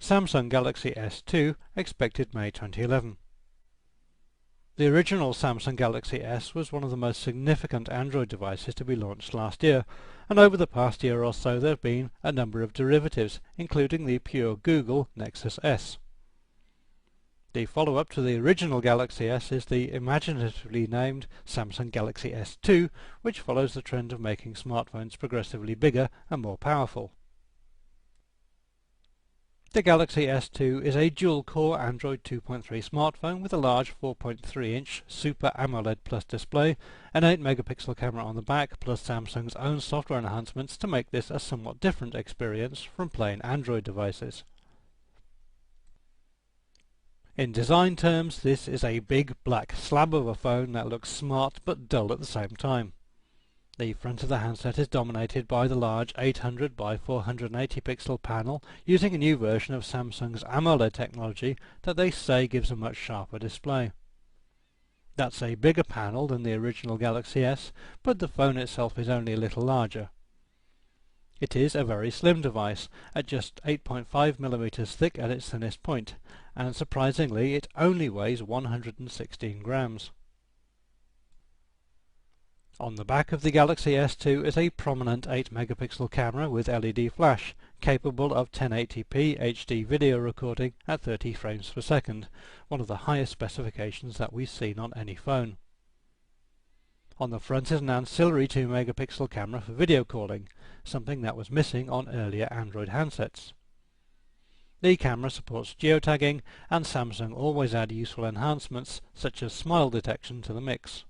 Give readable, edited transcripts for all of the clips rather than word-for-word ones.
Samsung Galaxy S2 expected May 2011. The original Samsung Galaxy S was one of the most significant Android devices to be launched last year, and over the past year or so there have been a number of derivatives, including the pure Google Nexus S. The follow-up to the original Galaxy S is the imaginatively named Samsung Galaxy S2, which follows the trend of making smartphones progressively bigger and more powerful. The Galaxy S2 is a dual-core Android 2.3 smartphone with a large 4.3-inch Super AMOLED Plus display, an 8-megapixel camera on the back, plus Samsung's own software enhancements to make this a somewhat different experience from plain Android devices. In design terms, this is a big black slab of a phone that looks smart but dull at the same time. The front of the handset is dominated by the large 800 by 480 pixel panel using a new version of Samsung's AMOLED technology that they say gives a much sharper display. That's a bigger panel than the original Galaxy S, but the phone itself is only a little larger. It is a very slim device, at just 8.5mm thick at its thinnest point, and surprisingly it only weighs 116 grams. On the back of the Galaxy S2 is a prominent 8-megapixel camera with LED flash, capable of 1080p HD video recording at 30 frames per second, one of the highest specifications that we've seen on any phone. On the front is an ancillary 2-megapixel camera for video calling, something that was missing on earlier Android handsets. The camera supports geotagging, and Samsung always add useful enhancements such as smile detection to the mix.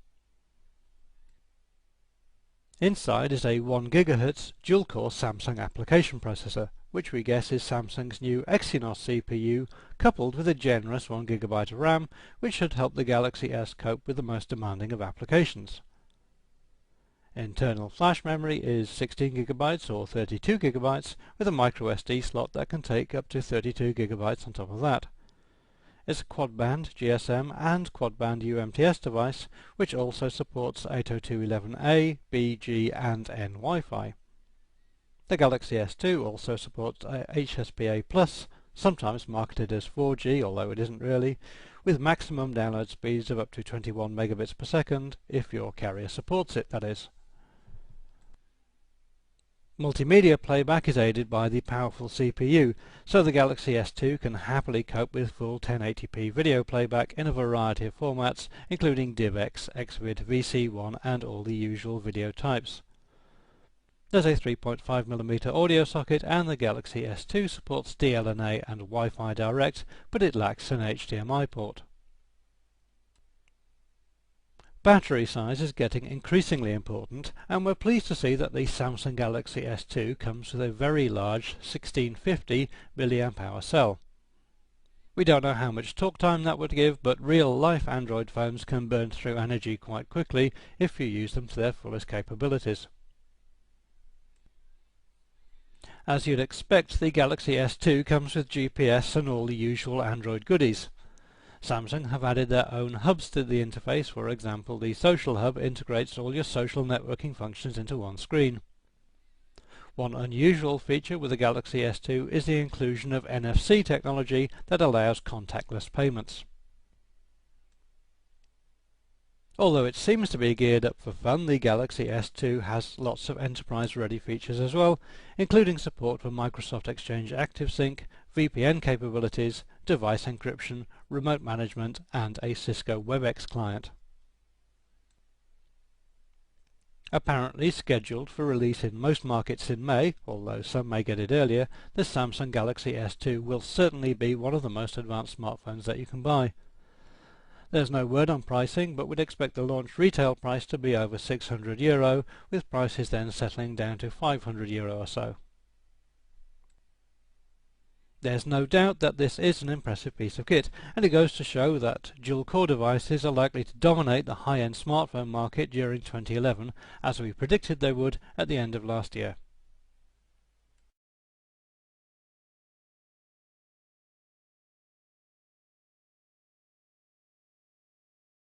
Inside is a 1 GHz dual-core Samsung application processor, which we guess is Samsung's new Exynos CPU, coupled with a generous 1 GB of RAM, which should help the Galaxy S cope with the most demanding of applications. Internal flash memory is 16 GB or 32 GB, with a microSD slot that can take up to 32 GB on top of that. It's a quad-band GSM and quad-band UMTS device, which also supports 802.11a, B, G and N Wi-Fi. The Galaxy S2 also supports HSPA+, sometimes marketed as 4G, although it isn't really, with maximum download speeds of up to 21 megabits per second, if your carrier supports it, that is. Multimedia playback is aided by the powerful CPU, so the Galaxy S2 can happily cope with full 1080p video playback in a variety of formats, including DivX, Xvid, VC1 and all the usual video types. There's a 3.5mm audio socket, and the Galaxy S2 supports DLNA and Wi-Fi Direct, but it lacks an HDMI port. Battery size is getting increasingly important, and we're pleased to see that the Samsung Galaxy S2 comes with a very large 1650 mAh cell. We don't know how much talk time that would give, but real-life Android phones can burn through energy quite quickly if you use them to their fullest capabilities. As you'd expect, the Galaxy S2 comes with GPS and all the usual Android goodies. Samsung have added their own hubs to the interface. For example, the Social Hub integrates all your social networking functions into one screen. One unusual feature with the Galaxy S2 is the inclusion of NFC technology that allows contactless payments. Although it seems to be geared up for fun, the Galaxy S2 has lots of enterprise-ready features as well, including support for Microsoft Exchange ActiveSync, VPN capabilities, device encryption, remote management, and a Cisco WebEx client. Apparently scheduled for release in most markets in May, although some may get it earlier, the Samsung Galaxy S2 will certainly be one of the most advanced smartphones that you can buy. There's no word on pricing, but we'd expect the launch retail price to be over €600, with prices then settling down to €500 or so. There's no doubt that this is an impressive piece of kit, and it goes to show that dual-core devices are likely to dominate the high-end smartphone market during 2011, as we predicted they would at the end of last year.